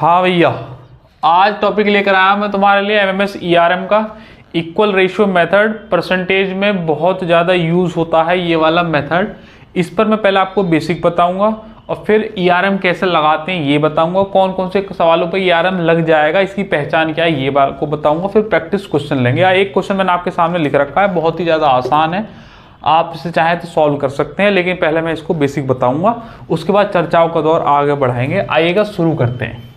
हाँ भैया, आज टॉपिक लेकर आया मैं तुम्हारे लिए एमएमएस ईआरएम का इक्वल रेशियो मेथड। परसेंटेज में बहुत ज़्यादा यूज़ होता है ये वाला मेथड। इस पर मैं पहले आपको बेसिक बताऊंगा और फिर ईआरएम कैसे लगाते हैं ये बताऊंगा, कौन कौन से सवालों पर ईआरएम लग जाएगा, इसकी पहचान क्या है ये आपको बताऊंगा। फिर प्रैक्टिस क्वेश्चन लेंगे। एक क्वेश्चन मैंने आपके सामने लिख रखा है, बहुत ही ज़्यादा आसान है, आप इसे चाहें तो सॉल्व कर सकते हैं, लेकिन पहले मैं इसको बेसिक बताऊंगा, उसके बाद चर्चाओं का दौर आगे बढ़ाएंगे। आइएगा शुरू करते हैं।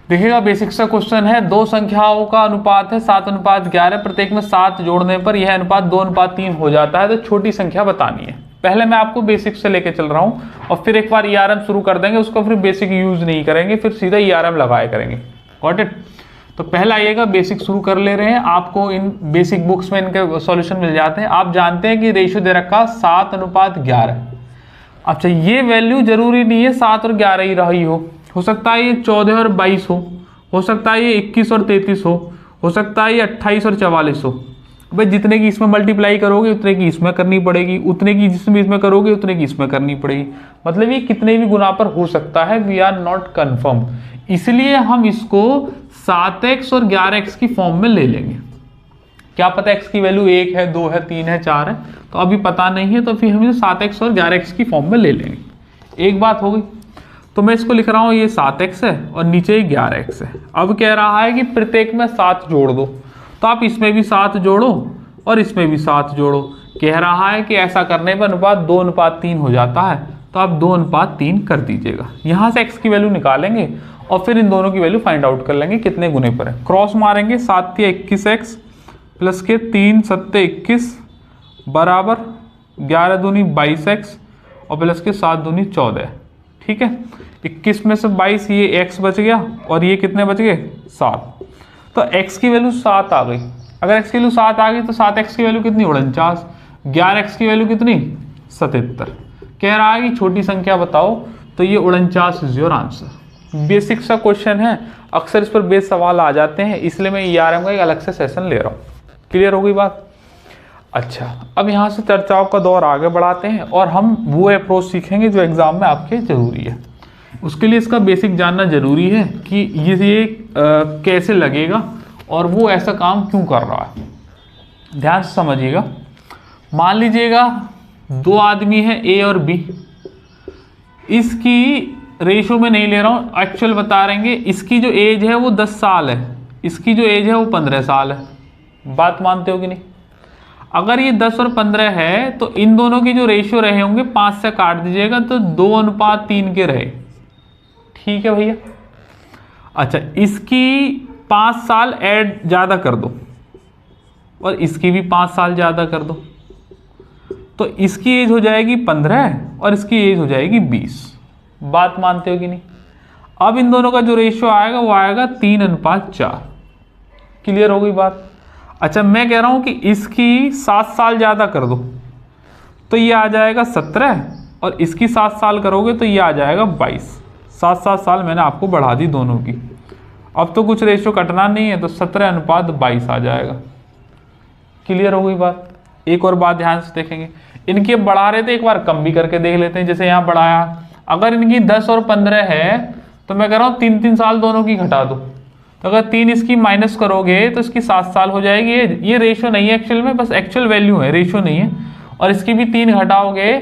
देखिएगा, बेसिक सा क्वेश्चन है। दो संख्याओं का अनुपात है 7:11, प्रत्येक में 7 जोड़ने पर यह अनुपात 2:3 हो जाता है, तो छोटी संख्या बतानी है। पहले मैं आपको बेसिक से लेके चल रहा हूं और फिर एक बार ईआरएम शुरू कर देंगे, उसको फिर बेसिक यूज नहीं करेंगे, फिर सीधा ईआरएम लगाया करेंगे। Got it? तो पहले आइएगा, बेसिक शुरू कर ले रहे हैं। आपको इन बेसिक बुक्स में इनके सॉल्यूशन मिल जाते हैं। आप जानते हैं कि रेशियो दे रखा 7:11। अच्छा, ये वैल्यू जरूरी नहीं है 7 और 11 ही रही हो सकता है ये 14 और 22 हो सकता है ये 21 और 33 हो सकता है ये 28 और 44 हो। भाई जितने की इसमें मल्टीप्लाई करोगे उतने की इसमें करनी पड़ेगी, उतने की जिसमें इसमें करोगे उतने की इसमें करनी पड़ेगी। मतलब ये कितने भी गुना पर हो सकता है। वी आर नॉट कन्फर्म, इसलिए हम इसको 7x और 11x की फॉर्म में ले लेंगे। क्या पता x की वैल्यू 1 है, 2 है, 3 है, 4 है, तो अभी पता नहीं है, तो फिर हम 7x और 11x की फॉर्म में ले लेंगे। एक बात हो गई। तो मैं इसको लिख रहा हूँ, ये 7x है और नीचे 11x है। अब कह रहा है कि प्रत्येक में 7 जोड़ दो, तो आप इसमें भी 7 जोड़ो और इसमें भी 7 जोड़ो। कह रहा है कि ऐसा करने पर अनुपात 2:3 हो जाता है, तो आप 2:3 कर दीजिएगा। यहाँ से x की वैल्यू निकालेंगे और फिर इन दोनों की वैल्यू फाइंड आउट कर लेंगे कितने गुने पर है। क्रॉस मारेंगे, 7 या 21x प्लस के 3 7 21 बराबर 11 दूनी 22x और प्लस के 7 दूनी 14। ठीक है, 21 में से 22, ये x बच गया और ये कितने बच गए 7। तो x की वैल्यू 7 आ गई। अगर x की वैल्यू 7 आ गई तो 7x की वैल्यू कितनी 49, 11x की वैल्यू कितनी 77। कह रहा है कि छोटी संख्या बताओ, तो ये 49 इज योर आंसर। बेसिक सा क्वेश्चन है, अक्सर इस पर बेस सवाल आ जाते हैं, इसलिए मैं ईआरएम का एक अलग से सेशन ले रहा हूँ। क्लियर हो गई बात? अच्छा, अब यहाँ से चर्चाओं का दौर आगे बढ़ाते हैं और हम वो अप्रोच सीखेंगे जो एग्जाम में आपके जरूरी है। उसके लिए इसका बेसिक जानना जरूरी है कि ये कैसे लगेगा और वो ऐसा काम क्यों कर रहा है। ध्यान से समझिएगा। मान लीजिएगा 2 आदमी है, ए और बी। इसकी रेशियो में नहीं ले रहा हूँ, एक्चुअल बता रहेंगे। इसकी जो एज है वो 10 साल है, इसकी जो एज है वो 15 साल है। बात मानते हो कि नहीं? अगर ये 10 और 15 है तो इन दोनों की जो रेशियो रहे होंगे 5 से काट दीजिएगा तो 2:3 के रहे। ठीक है भैया? अच्छा, इसकी 5 साल ऐड ज़्यादा कर दो और इसकी भी 5 साल ज़्यादा कर दो, तो इसकी एज हो जाएगी 15 और इसकी एज हो जाएगी 20। बात मानते हो कि नहीं? अब इन दोनों का जो रेशियो आएगा वो आएगा 3:4। क्लियर हो गई बात? अच्छा, मैं कह रहा हूं कि इसकी 7 साल ज़्यादा कर दो, तो ये आ जाएगा 17 और इसकी 7 साल करोगे तो ये आ जाएगा 22। 7 साल मैंने आपको बढ़ा दी दोनों की। अब तो कुछ रेशियो कटना नहीं है, तो 17:22 आ जाएगा। क्लियर हो गई बात? एक और बात ध्यान से देखेंगे, इनकी अब बढ़ा रहे थे, एक बार कम भी करके देख लेते हैं। जैसे यहाँ बढ़ाया, अगर इनकी 10 और 15 है तो मैं कह रहा हूँ 3 साल दोनों की घटा दो, तो अगर 3 इसकी माइनस करोगे तो इसकी 7 साल हो जाएगी। ये रेशियो नहीं है एक्चुअल में, बस एक्चुअल वैल्यू है, रेशियो नहीं है। और इसकी भी 3 घटाओगे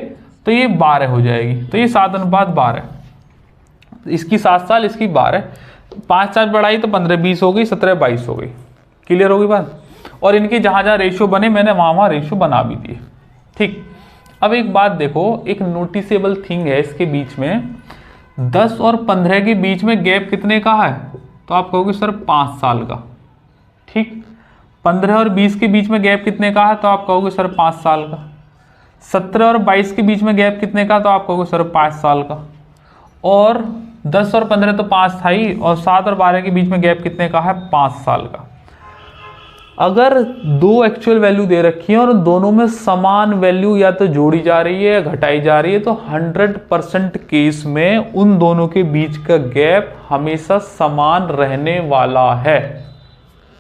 तो ये 12 हो जाएगी, तो ये 7:12। इसकी 7 साल, इसकी 12, 5 साल बढ़ाई तो 15-20 हो गई, 17-22 हो गई। क्लियर हो गई बात? और इनकी जहाँ जहाँ रेशियो बने मैंने वहाँ रेशियो बना भी दिए। ठीक, अब एक बात देखो, एक नोटिसेबल थिंग है इसके बीच में। 10 और 15 के बीच में गैप कितने का है? तो आप कहोगे सर 5 साल का। ठीक, 15 और 20 के बीच में गैप कितने का है? तो आप कहोगे सर 5 साल का। 17 और 22 के बीच में गैप कितने का? तो आप कहोगे सर 5 साल का। और 10 और 15 तो 5 था ही, और 7 और 12 के बीच में गैप कितने का है? 5 साल का। अगर 2 एक्चुअल वैल्यू दे रखी है और दोनों में समान वैल्यू या तो जोड़ी जा रही है या घटाई जा रही है, तो 100% केस में उन दोनों के बीच का गैप हमेशा समान रहने वाला है।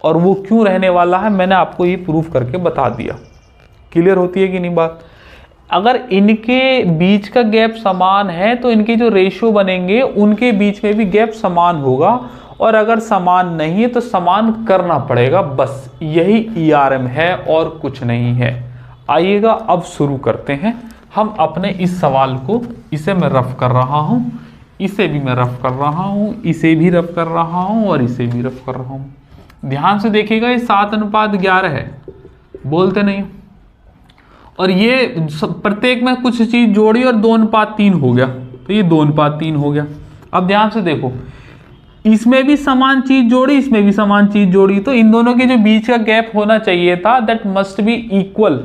और वो क्यों रहने वाला है मैंने आपको ये प्रूफ करके बता दिया। क्लियर होती है कि नहीं बात? अगर इनके बीच का गैप समान है तो इनके जो रेशियो बनेंगे उनके बीच में भी गैप समान होगा, और अगर समान नहीं है तो समान करना पड़ेगा। बस यही ERM है और कुछ नहीं है। आइएगा अब शुरू करते हैं हम अपने इस सवाल को। इसे मैं रफ कर रहा हूं, इसे भी मैं रफ कर रहा हूं, इसे भी रफ कर रहा हूं और इसे भी रफ कर रहा हूं। ध्यान से देखिएगा, ये 7:11 है, बोलते नहीं। और ये प्रत्येक में कुछ चीज जोड़ी और 2:3 हो गया, तो ये 2:3 हो गया। अब ध्यान से देखो, इसमें भी समान चीज जोड़ी, इसमें भी समान चीज जोड़ी, तो इन दोनों के जो बीच का गैप होना चाहिए था दैट मस्ट बी इक्वल।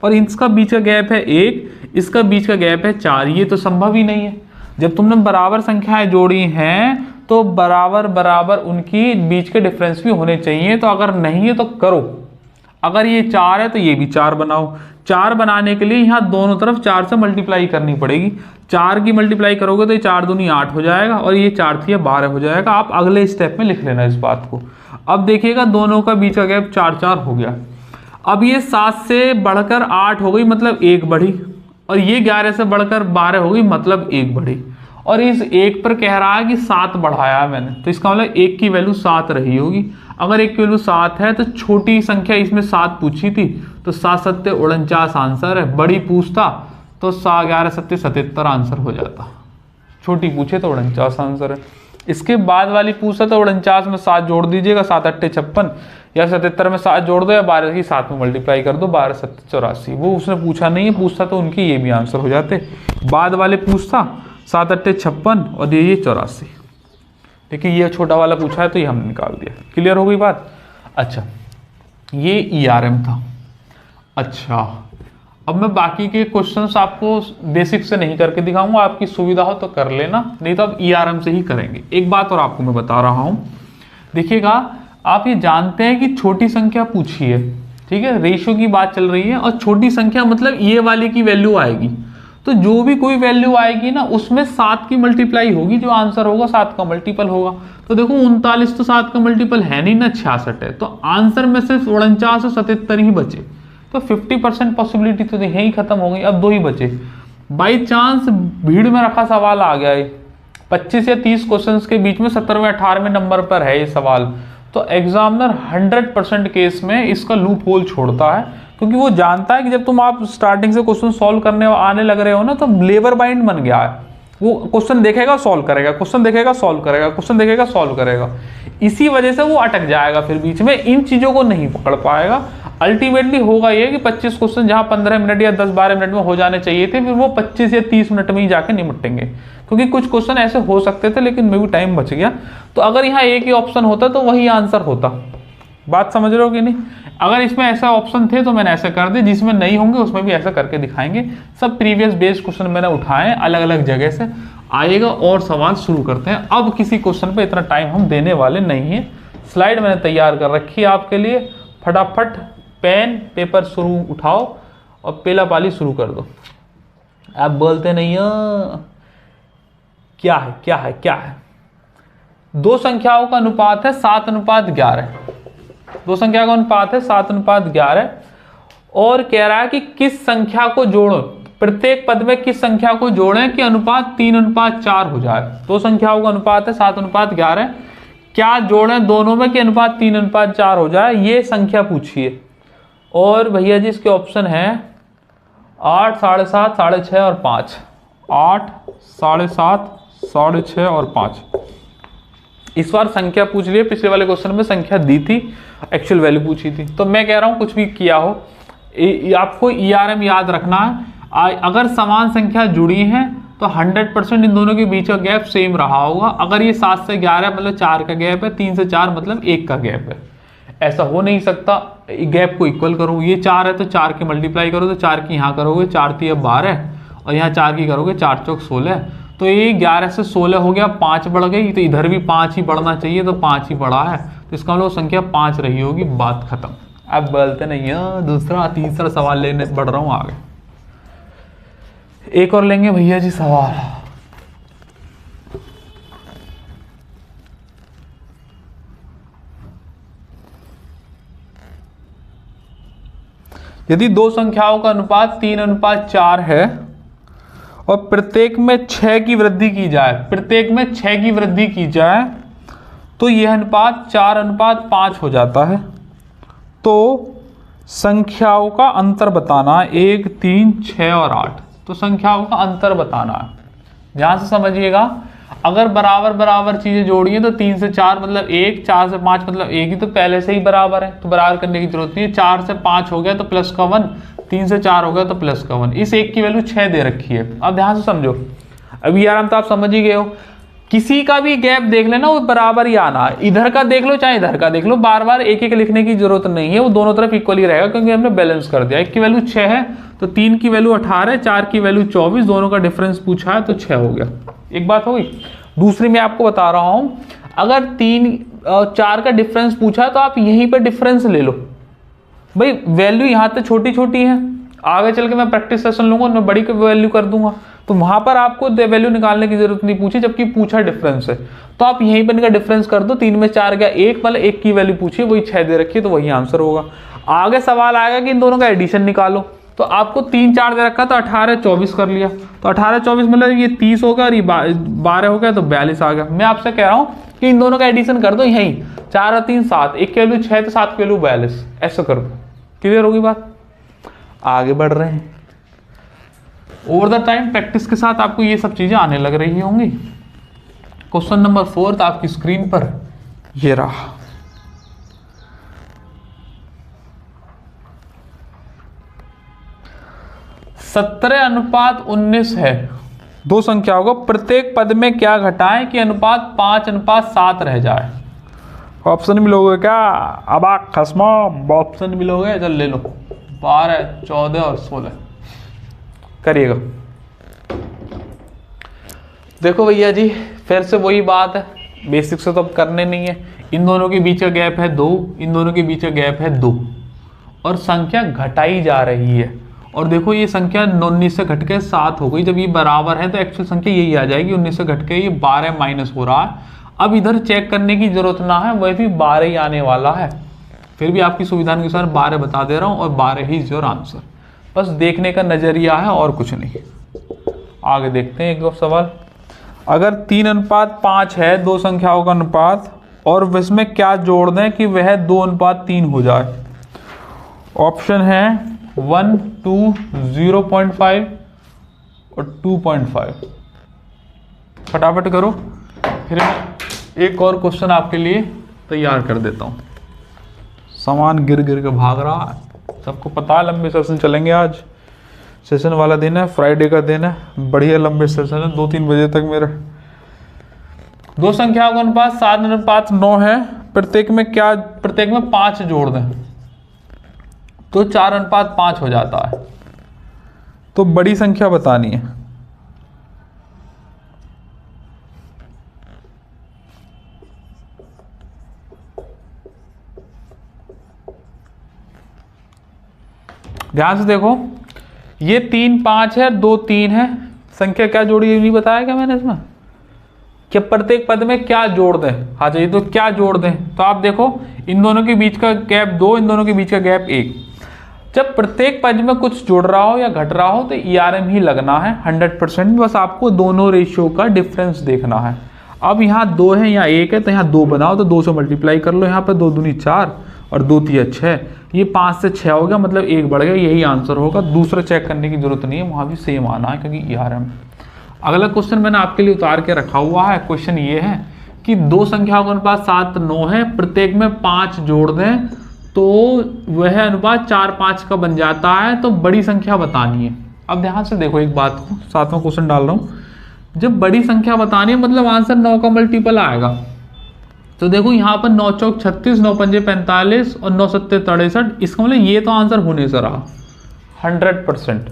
और इसका बीच का गैप है 1, इसका बीच का गैप है 4। ये तो संभव ही नहीं है। जब तुमने बराबर संख्याएं जोड़ी हैं तो बराबर बराबर उनकी बीच के डिफरेंस भी होने चाहिए। तो अगर नहीं है तो करो, अगर ये 4 है तो ये भी 4 बनाओ। 4 बनाने के लिए यहाँ दोनों तरफ 4 से मल्टीप्लाई करनी पड़ेगी। 4 की मल्टीप्लाई करोगे तो ये 4 दूनी 8 हो जाएगा, और ये 4 थी 12 हो जाएगा। आप अगले स्टेप में लिख लेना इस बात को। अब देखिएगा दोनों का बीच का गैप 4-4 हो गया। अब ये 7 से बढ़कर 8 हो गई, मतलब 1 बढ़ी, और ये 11 से बढ़कर 12 हो गई, मतलब 1 बढ़ी। और इस 1 पर कह रहा है कि 7 बढ़ाया है मैंने, तो इसका मतलब 1 की वैल्यू 7 रही होगी। अगर 1 की वैल्यू 7 है तो छोटी संख्या इसमें 7 पूछी थी, तो 7×7 = 49 आंसर है। बड़ी पूछता तो 11×7 = 77 आंसर हो जाता। छोटी पूछे तो 49 आंसर है। इसके बाद वाली पूछता तो 49 में 7 जोड़ दीजिएगा, 7×8 = 56, या 77 में 7 जोड़ दो, या 12 की 7 में मल्टीप्लाई कर दो, 12×7 = 84। वो उसने पूछा नहीं है, पूछता तो उनके ये भी आंसर हो जाते। बाद वाले पूछता 7×8 = 56 और ये 84। देखिए ये छोटा वाला पूछा है तो ये हमने निकाल दिया। क्लियर हो गई बात? अच्छा, ये ERM था। अच्छा, अब मैं बाकी के क्वेश्चंस आपको बेसिक से नहीं करके दिखाऊंगा, आपकी सुविधा हो तो कर लेना, नहीं तो आप ERM से ही करेंगे। एक बात और आपको मैं बता रहा हूं, देखिएगा, आप ये जानते हैं कि छोटी संख्या पूछी है, ठीक है, रेशियो की बात चल रही है, और छोटी संख्या मतलब ये वाली की वैल्यू आएगी। तो जो भी कोई वैल्यू आएगी ना उसमें 7 की मल्टीप्लाई होगी, जो आंसर होगा 7 का मल्टीपल होगा। तो देखो 39 तो 7 का मल्टीपल है नहीं ना, 66 है, तो आंसर में सिर्फ 49 और 77 ही बचे। तो 50% पॉसिबिलिटी तो यही खत्म हो गई। अब 2 ही बचे। बाई चांस भीड़ में रखा सवाल आ गया है, 25 या 30 क्वेश्चंस के बीच में 17वें 18वें नंबर पर है ये सवाल, तो एग्जामिनर 100% केस में इसका लूप होल छोड़ता है, क्योंकि वो जानता है कि जब तुम आप स्टार्टिंग से क्वेश्चन सॉल्व करने आने लग रहे हो ना, तो लेबर बाइंड बन गया है। वो क्वेश्चन देखेगा सॉल्व करेगा, क्वेश्चन देखेगा सॉल्व करेगा, क्वेश्चन देखेगा सॉल्व करेगा। इसी वजह से वो अटक जाएगा, फिर बीच में इन चीजों को नहीं पकड़ पाएगा। अल्टीमेटली होगा ये कि 25 क्वेश्चन जहां 15 मिनट या 10-12 मिनट में हो जाने चाहिए थे, फिर वो 25 या 30 मिनट में ही जाके निपटेंगे, क्योंकि कुछ क्वेश्चन ऐसे हो सकते थे लेकिन में भी टाइम बच गया। तो अगर यहाँ एक ही ऑप्शन होता तो वही आंसर होता। बात समझ रहे हो कि नहीं? अगर इसमें ऐसा ऑप्शन थे तो मैंने ऐसा कर दिया, जिसमें नहीं होंगे उसमें भी ऐसा करके दिखाएंगे। सब प्रीवियस बेस्ड क्वेश्चन मैंने उठाए अलग अलग जगह से। आइएगा और सवाल शुरू करते हैं। अब किसी क्वेश्चन पे इतना टाइम हम देने वाले नहीं है। स्लाइड मैंने तैयार कर रखी है आपके लिए, फटाफट पेन पेपर शुरू उठाओ और पहला पाली शुरू कर दो। आप बोलते नहीं हो क्या है क्या है क्या है? दो संख्याओं का अनुपात है 7:11। दो संख्या का अनुपात है 7:11, और कह रहा है कि किस संख्या को जोड़ो, प्रत्येक पद में किस संख्या को जोड़ें कि अनुपात 3:4 हो जाए। दो संख्याओं का अनुपात है 7:11, क्या जोड़ें दोनों में कि अनुपात 3:4 हो जाए, ये संख्या पूछिए। और भैया जी इसके ऑप्शन है 8, 7.5, 6.5 और 5। 8, 7.5, 6.5 और 5। इस बार संख्या पूछ रही है, पिछले वाले क्वेश्चन में संख्या दी थी, एक्चुअल वैल्यू पूछी थी। तो मैं कह रहा हूं कुछ भी किया हो, आपको ERM याद रखना है। अगर समान संख्या जुड़ी है तो 100% इन दोनों के बीच का गैप सेम रहा होगा। अगर ये 7 से 11 मतलब 4 का गैप है, 3 से 4 मतलब 1 का गैप है। ऐसा हो नहीं सकता। गैप को इक्वल करो, ये 4 है तो 4 की मल्टीप्लाई करो, तो 4 की यहाँ करोगे 4 3 12, और यहाँ 4 की करोगे 4 चौक 16, तो ये 11 से 16 हो गया, 5 बढ़ गई, तो इधर भी 5 ही बढ़ना चाहिए, तो 5 ही बढ़ा है, तो इसका मतलब संख्या 5 रही होगी। बात खत्म। अब बोलते नहीं है, दूसरा तीसरा सवाल लेने बढ़ रहा हूँ आगे। एक और लेंगे भैया जी सवाल। यदि दो संख्याओं का अनुपात 3:4 है और प्रत्येक में 6 की वृद्धि की जाए, प्रत्येक में 6 की वृद्धि की जाए तो यह अनुपात 4:5 हो जाता है। तो संख्याओं का अंतर बताना है, 1, 3, 6 और 8। तो संख्याओं का अंतर बताना है, ध्यान से समझिएगा। अगर बराबर बराबर चीजें जोड़िए तो 3 से 4 मतलब 1, 4 से 5 मतलब 1 ही, तो पहले से ही बराबर है तो बराबर करने की जरूरत नहीं है। 4 से 5 हो गया तो प्लस का 1, 3 से 4 हो गया तो प्लस का 1। इस एक की वैल्यू 6 दे रखी है। अब ध्यान से समझो, अभी यार हम तो आप समझ ही गए हो, किसी का भी गैप देख लेना वो बराबर ही आना है, इधर का देख लो चाहे इधर का देख लो, बार बार एक एक लिखने की जरूरत नहीं है, वो दोनों तरफ इक्वली रहेगा क्योंकि हमने बैलेंस कर दिया। 1 की वैल्यू 6 है तो 3 की वैल्यू 18 है, 4 की वैल्यू 24, दोनों का डिफरेंस पूछा है तो 6 हो गया। एक बात हो गई। दूसरी मैं आपको बता रहा हूं, अगर 3 और 4 का डिफरेंस पूछा है तो आप यहीं पर डिफरेंस ले लो भाई, वैल्यू यहाँ पे छोटी छोटी है, आगे चल के मैं प्रैक्टिस सेशन लूंगा मैं बड़ी वैल्यू कर दूंगा, तो वहां पर आपको वैल्यू निकालने की जरूरत नहीं पूछी, जबकि पूछा डिफरेंस है तो आप यहीं पर इनका डिफरेंस कर दो। 3 में 4 गया 1, मतलब 1 की वैल्यू पूछी वही 6 दे रखी है तो वही आंसर होगा। आगे सवाल आएगा कि इन दोनों का एडिशन निकालो, तो आपको 3, 4 दे रखा तो 18, 24 कर लिया, तो 18, 24 मतलब ये 30 हो गया और ये 12 हो गया तो 42 आ गया। मैं आपसे कह रहा हूं कि इन दोनों का एडिशन कर दो यहीं, 4 और 3 7, 1 की वैल्यू 6 तो 7 की वैल्यू 42, ऐसा कर दो। क्लियर होगी बात? आगे बढ़ रहे हैं। ओवर द टाइम प्रैक्टिस के साथ आपको ये सब चीजें आने लग रही होंगी। क्वेश्चन नंबर 4 आपकी स्क्रीन पर ये रहा। सत्रह अनुपात 19 है, दो संख्याओं को प्रत्येक पद में क्या घटाएं कि अनुपात 5:7 रह जाए। ऑप्शन मिलोगे क्या? अब खसमा ऑप्शन मिलोगे, चल ले लो। 12, 14 और 16 करिएगा। देखो भैया जी, फिर से वही बात है, बेसिक से तो अब करने नहीं है। इन दोनों के बीच का गैप है 2, इन दोनों के बीच का गैप है 2 और संख्या घटाई जा रही है। और देखो ये संख्या 19 से घट के 7 हो गई, जब ये बराबर है तो एक्चुअल संख्या यही आ जाएगी, 19 से घट के ये 12 माइनस हो रहा है। अब इधर चेक करने की जरूरत ना है, वह भी 12 ही आने वाला है। फिर भी आपकी सुविधा के अनुसार 12 बता दे रहा हूं और 12 ही इज योर आंसर। बस देखने का नजरिया है और कुछ नहीं। आगे देखते हैं एक और सवाल। अगर 3:5 है दो संख्याओं का अनुपात और इसमें क्या जोड़ दें कि वह 2:3 हो जाए। ऑप्शन है 1, 2, 0.5 और 2.5। फटाफट करो, फिर मैं एक और क्वेश्चन आपके लिए तैयार कर देता हूं। सामान गिर गिर के भाग रहा है, सबको पता है लंबे सेशन चलेंगे। आज सेशन वाला दिन है, फ्राइडे का दिन है, बढ़िया लंबे सेशन है, 2-3 बजे तक मेरे। दो संख्याओं का अनुपात 7:9 है, प्रत्येक में 5 जोड़ दें तो 4:5 हो जाता है। तो बड़ी संख्या बतानी है। ध्यान से देखो, ये 3, 5 है, 2, 3 है, संख्या क्या जोड़ी नहीं बताया क्या मैंने इसमें, कि प्रत्येक पद में क्या जोड़ दें। हाँ चाहिए तो क्या जोड़ दें, तो आप देखो इन दोनों के बीच का गैप 2, इन दोनों के बीच का गैप 1। जब प्रत्येक पद में कुछ जुड़ रहा हो या घट रहा हो तो ERM ही लगना है 100%। बस आपको दोनों रेशियो का डिफरेंस देखना है। अब यहाँ 2 है, यहाँ 1 है, तो यहाँ 2 बनाओ तो 2 से मल्टीप्लाई कर लो। यहाँ पे 2 दूनी 4 और 2 3 6, ये 5 से 6 हो गया, मतलब 1 बढ़ गया, यही आंसर होगा। दूसरा चेक करने की जरूरत नहीं है, वहाँ भी सेम आना है क्योंकि ERM। अगला क्वेश्चन मैंने आपके लिए उतार के रखा हुआ है। क्वेश्चन ये है कि दो संख्याओं का अनुपात 7, 9 है, प्रत्येक में 5 जोड़ दें तो वह अनुपात 4, 5 का बन जाता है। तो बड़ी संख्या बतानी है। अब ध्यान से देखो एक बात को, 7वां क्वेश्चन डाल रहा हूं। जब बड़ी संख्या बतानी है मतलब आंसर 9 का मल्टीपल आएगा। तो देखो यहाँ पर 9 चौक 36, 9 पंजे 45 और 9 सत्ते 63। इसका मतलब ये तो आंसर होने से रहा 100%।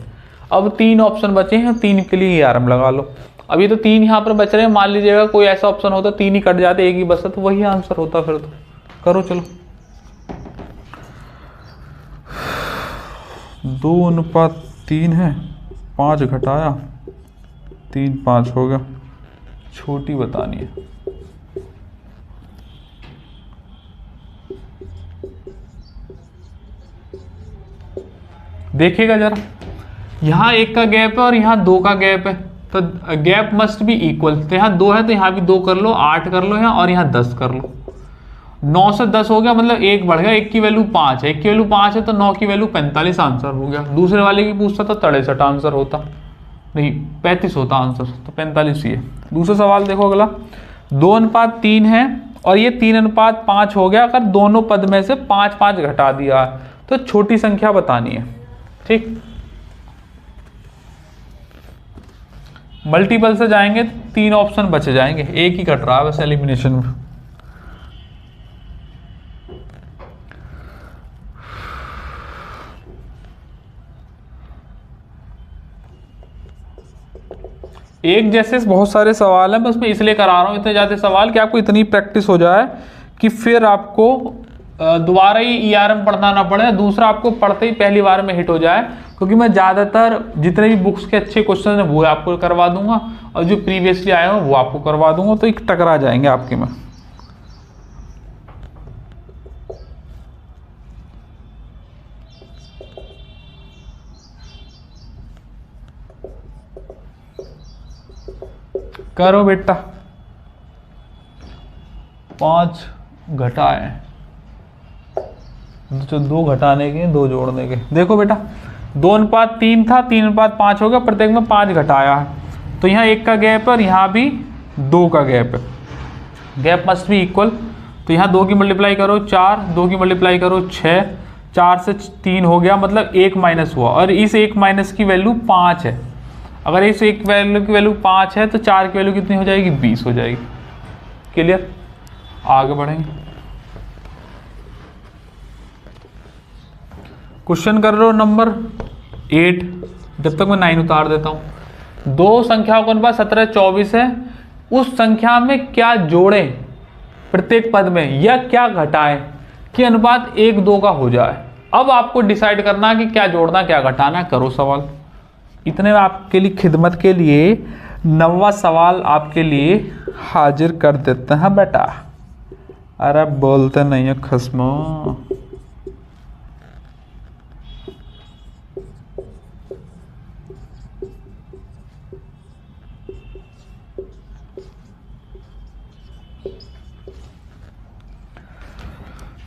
अब 3 ऑप्शन बचे हैं, 3 के लिए ERM लगा लो। अब ये तो 3 यहाँ पर बच रहे हैं, मान लीजिएगा कोई ऐसा ऑप्शन होता 3 ही कट जाते, एक ही बचता तो वही आंसर होता। फिर तो करो चलो। 2:3 है, 5 घटाया 3, 5 हो गया। छोटी बतानी है। देखिएगा जरा, यहाँ 1 का गैप है और यहाँ 2 का गैप है, तो गैप मस्ट बी इक्वल। तो यहाँ 2 है तो यहाँ भी 2 कर लो, 8 कर लो यहाँ, और यहाँ 10 कर लो। 9 से 10 हो गया, मतलब 1 बढ़ गया, 1 की वैल्यू 5 है, 1 की वैल्यू 5 है तो 9 की वैल्यू 45 आंसर हो गया। दूसरे वाले की पूछता तो 63 आंसर होता, नहीं 35 होता आंसर, तो 45 ही है। दूसरा सवाल देखो अगला, 2:3 है और ये 3:5 हो गया। अगर दोनों पद में से 5 घटा दिया तो छोटी संख्या बतानी है, ठीक। मल्टीपल से जाएंगे 3 ऑप्शन बचे जाएंगे, एक ही कट रहा है वैसे एलिमिनेशन में। एक जैसे बहुत सारे सवाल हैं, बस मैं इसलिए करा रहा हूँ इतने ज़्यादा सवाल कि आपको इतनी प्रैक्टिस हो जाए कि फिर आपको दोबारा ही ईआरएम पढ़ना ना पड़े। दूसरा, आपको पढ़ते ही पहली बार में हिट हो जाए, क्योंकि मैं ज़्यादातर जितने भी बुक्स के अच्छे क्वेश्चन हैं वो आपको करवा दूंगा और जो प्रीवियसली आए हो वो आपको करवा दूंगा, तो एक टकरा जाएंगे आपके में। करो बेटा, 5 घटाए, जो 2 घटाने के 2 जोड़ने के। देखो बेटा, 2:3 था, 3:5 हो गया, प्रत्येक में 5 घटाया है, तो यहाँ 1 का गैप है और यहाँ भी 2 का गैप है। गैप मस्ट भी इक्वल, तो यहाँ 2 की मल्टीप्लाई करो 4, 2 की मल्टीप्लाई करो 6, 4 से 3 हो गया, मतलब 1 माइनस हुआ, और इस 1 माइनस की वैल्यू 5 है। अगर इस 1 वैल्यू की वैल्यू 5 है तो 4 की वैल्यू कितनी हो जाएगी, 20 हो जाएगी। क्लियर, आगे बढ़ेंगे। क्वेश्चन कर रहे हो नंबर 8, जब तक मैं 9 उतार देता हूं। 2 संख्याओं का अनुपात 17, 24 है, उस संख्या में क्या जोड़ें प्रत्येक पद में या क्या घटाएं कि अनुपात 1:2 का हो जाए। अब आपको डिसाइड करना कि क्या जोड़ना क्या घटाना, करो सवाल। इतने में आपके लिए खिदमत के लिए 9वां सवाल आपके लिए हाजिर कर देते हैं बेटा। अरे बोलते नहीं है खस्मो।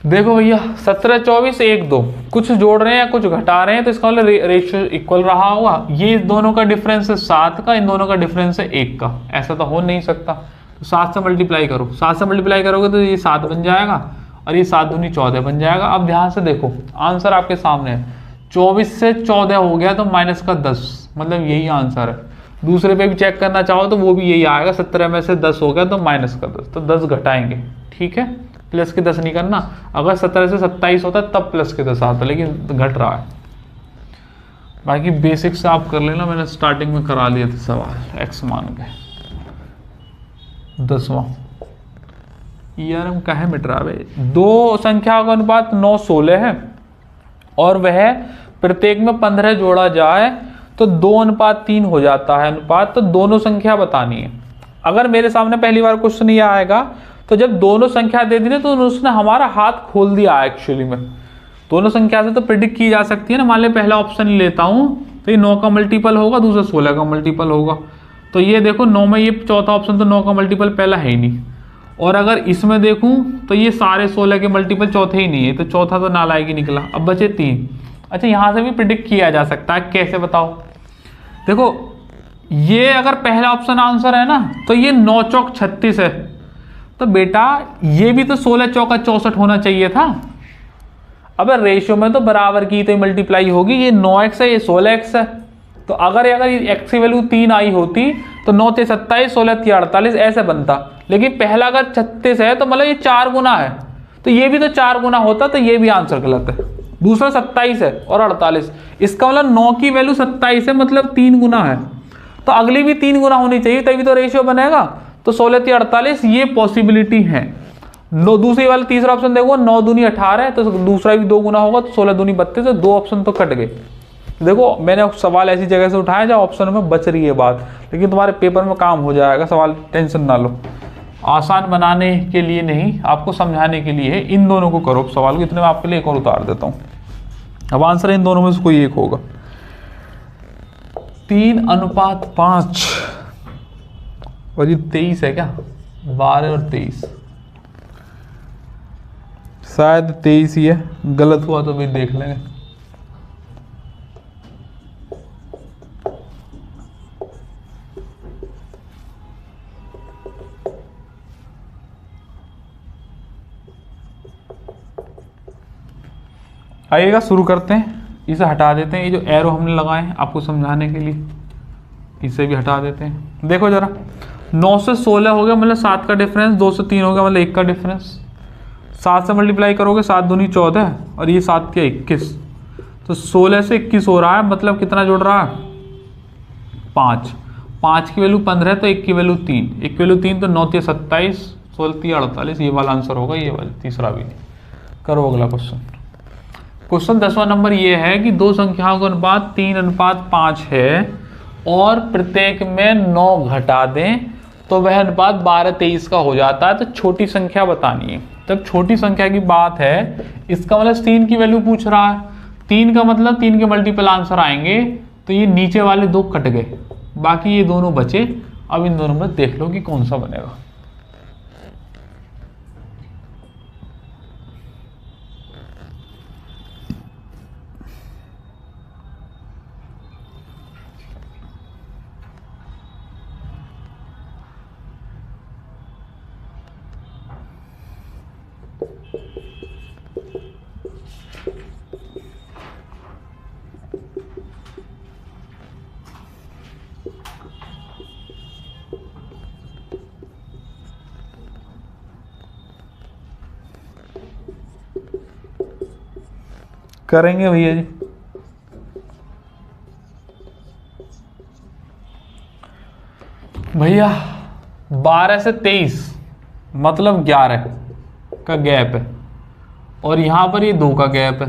देखो भैया, 17, 24, 1, 2 कुछ जोड़ रहे हैं या कुछ घटा रहे हैं, तो इसका मतलब रेशियो इक्वल रहा होगा। ये दोनों का डिफरेंस है 7 का, इन दोनों का डिफरेंस है 1 का, ऐसा तो हो नहीं सकता। तो 7 से मल्टीप्लाई करो, 7 से मल्टीप्लाई करोगे तो ये 7 बन जाएगा और ये 7 दूनी 14 बन जाएगा। अब ध्यान से देखो, आंसर आपके सामने है। 24 से 14 हो गया तो माइनस का 10, मतलब यही आंसर है। दूसरे पे भी चेक करना चाहो तो वो भी यही आएगा, 17 में से 10 हो गया तो माइनस का 10, तो 10 घटाएंगे, ठीक है। प्लस के 10 नहीं करना, अगर 17 से 27 होता तब प्लस के 10 आता, लेकिन घट रहा है। बाकी बेसिक्स आप कर लेना, मैंने स्टार्टिंग में करा लिए थे सवाल एक्स मान के। 10वां ईआरएम का है मिट रहा है। 2 संख्या का अनुपात 9, 16 है और वह प्रत्येक में 15 जोड़ा जाए तो 2:3 हो जाता है अनुपात। तो दोनों संख्या बतानी है। अगर मेरे सामने पहली बार क्वेश्चन ये आएगा तो जब दोनों संख्या दे दी ना तो उसने हमारा हाथ खोल दिया। एक्चुअली में दोनों संख्या से तो प्रिडिक्ट की जा सकती है ना। मान ले पहला ऑप्शन लेता हूं तो ये 9 का मल्टीपल होगा, दूसरा 16 का मल्टीपल होगा। तो ये देखो 9 में ये चौथा ऑप्शन तो 9 का मल्टीपल पहला है ही नहीं। और अगर इसमें देखूं तो ये सारे 16 के मल्टीपल चौथे ही नहीं है, तो चौथा तो नालायक ही निकला। अब बचे 3। अच्छा, यहां से भी प्रिडिक्ट किया जा सकता है, कैसे बताओ। देखो ये अगर पहला ऑप्शन आंसर है ना तो ये 9 चौक 36 है, तो बेटा ये भी तो 16 चौका 64 होना चाहिए था। अब रेशियो में तो बराबर की तो मल्टीप्लाई होगी। ये 9x है, ये 16x है। तो अगर x की वैल्यू 3 आई होती तो 9 × 27, 16 × 48 ऐसे बनता। लेकिन पहला अगर 36 है तो मतलब ये 4 गुना है, तो ये भी तो 4 गुना होता, तो ये भी आंसर गलत है। दूसरा 27 है और 48, इसका मतलब 9 की वैल्यू 27 है, मतलब 3 गुना है। तो अगली भी 3 गुना होनी चाहिए तभी तो रेशियो बनेगा। तो 16 × 48 ये पॉसिबिलिटी है। दूसरी वाला तीसरा ऑप्शन देखो, 9 दूनी 18 है, तो दूसरा भी 2 गुना होगा, तो 16 दूनी 32 है। 2 ऑप्शन तो कट गए। देखो मैंने सवाल ऐसी जगह से उठाया जहाँ ऑप्शन में बच रही है बात, लेकिन तुम्हारे पेपर में काम हो जाएगा सवाल, टेंशन ना लो। आसान बनाने के लिए नहीं, आपको समझाने के लिए है। इन दोनों को करो सवाल को। इतने में आपके लिए एक और उतार देता हूँ। अब आंसर इन दोनों में से कोई एक होगा। 3:5 और ये 23 है क्या? 12 और 23, शायद 23 ही है, गलत हुआ तो भी देख लेंगे। आइएगा शुरू करते हैं। इसे हटा देते हैं, ये जो एरो हमने लगाए हैं आपको समझाने के लिए, इसे भी हटा देते हैं। देखो जरा, 9 से 16 हो गया मतलब 7 का डिफरेंस, 2 से 3 हो गया मतलब 1 का डिफरेंस। 7 से मल्टीप्लाई करोगे 7 दूनी 14 और ये 7 के 21, तो 16 से 21 हो रहा है, मतलब कितना जुड़ रहा है? 5। 5 की वैल्यू 15 है तो 1 की वैल्यू 3, 1 की वैल्यू 3 तो 9 × 27, 16 × 48, ये वाला आंसर होगा, ये वाला तीसरा भी नहीं। करो अगला क्वेश्चन। क्वेश्चन 10वां नंबर ये है कि दो संख्याओं का अनुपात 3:5 है और प्रत्येक में 9 घटा दें तो वह अनुपात 12:23 का हो जाता है, तो छोटी संख्या बतानी है। तब छोटी संख्या की बात है, इसका मतलब 3 की वैल्यू पूछ रहा है। 3 का मतलब 3 के मल्टीपल आंसर आएंगे, तो ये नीचे वाले 2 कट गए, बाकी ये दोनों बचे। अब इन दोनों में देख लो कि कौन सा बनेगा। करेंगे भैया जी। भैया 12 से 23 मतलब 11 का गैप है और यहाँ पर ये 2 का गैप है।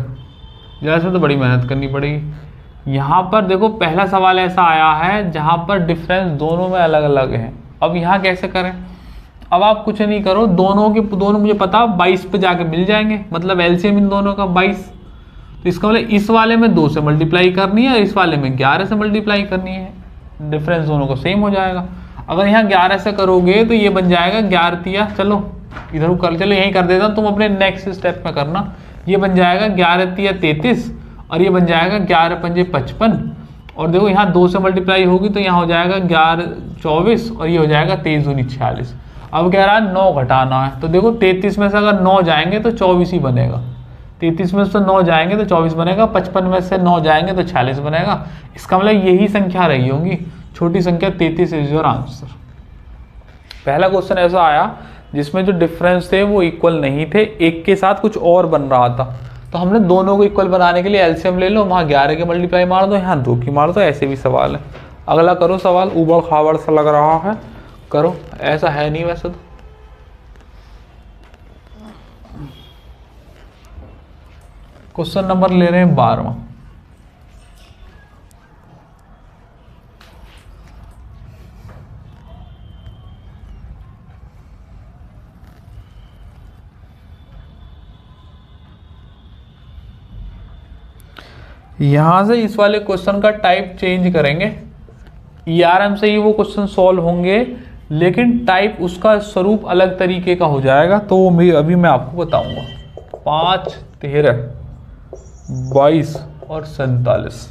जरा इसमें तो बड़ी मेहनत करनी पड़ेगी। यहाँ पर देखो पहला सवाल ऐसा आया है जहाँ पर डिफरेंस दोनों में अलग अलग है। अब यहाँ कैसे करें? अब आप कुछ नहीं करो, दोनों मुझे पता 22 पे जाके मिल जाएंगे, मतलब एलसीएम इन दोनों का 22। तो इसका मतलब इस वाले में 2 से मल्टीप्लाई करनी है और इस वाले में 11 से मल्टीप्लाई करनी है, डिफरेंस दोनों को सेम हो जाएगा। अगर यहाँ 11 से करोगे तो ये बन जाएगा 11 चलो इधर कर, चलो यहीं कर देता हूँ, तुम अपने नेक्स्ट स्टेप में करना। ये बन जाएगा 11 33 और ये बन जाएगा 11 पंजे 55 और देखो यहाँ 2 से मल्टीप्लाई होगी तो यहाँ हो जाएगा 11 24 और ये हो जाएगा 23 दूनी 46। अब कह रहा है 9 घटाना है, तो देखो 33 में से अगर 9 जाएंगे तो 24 ही बनेगा। 33 में से 9 जाएंगे तो 24 बनेगा, 55 में से 9 जाएंगे तो 46 बनेगा। इसका मतलब यही संख्या रही होंगी, छोटी संख्या 33 इज योर आंसर। पहला क्वेश्चन ऐसा आया जिसमें जो डिफरेंस थे वो इक्वल नहीं थे, एक के साथ कुछ और बन रहा था, तो हमने दोनों को इक्वल बनाने के लिए एलसीएम ले लो, वहाँ 11 के मल्टीप्लाई मार दो, यहाँ 2 की मार दो। ऐसे भी सवाल है। अगला करो सवाल, उबड़ खाबड़ सा लग रहा है, करो। ऐसा है नहीं वैसे तो। क्वेश्चन नंबर ले रहे हैं 12वां। यहां से इस वाले क्वेश्चन का टाइप चेंज करेंगे। ईआरएम से ही वो क्वेश्चन सॉल्व होंगे, लेकिन टाइप उसका स्वरूप अलग तरीके का हो जाएगा, तो वो अभी मैं आपको बताऊंगा। 5 13 22 और 47।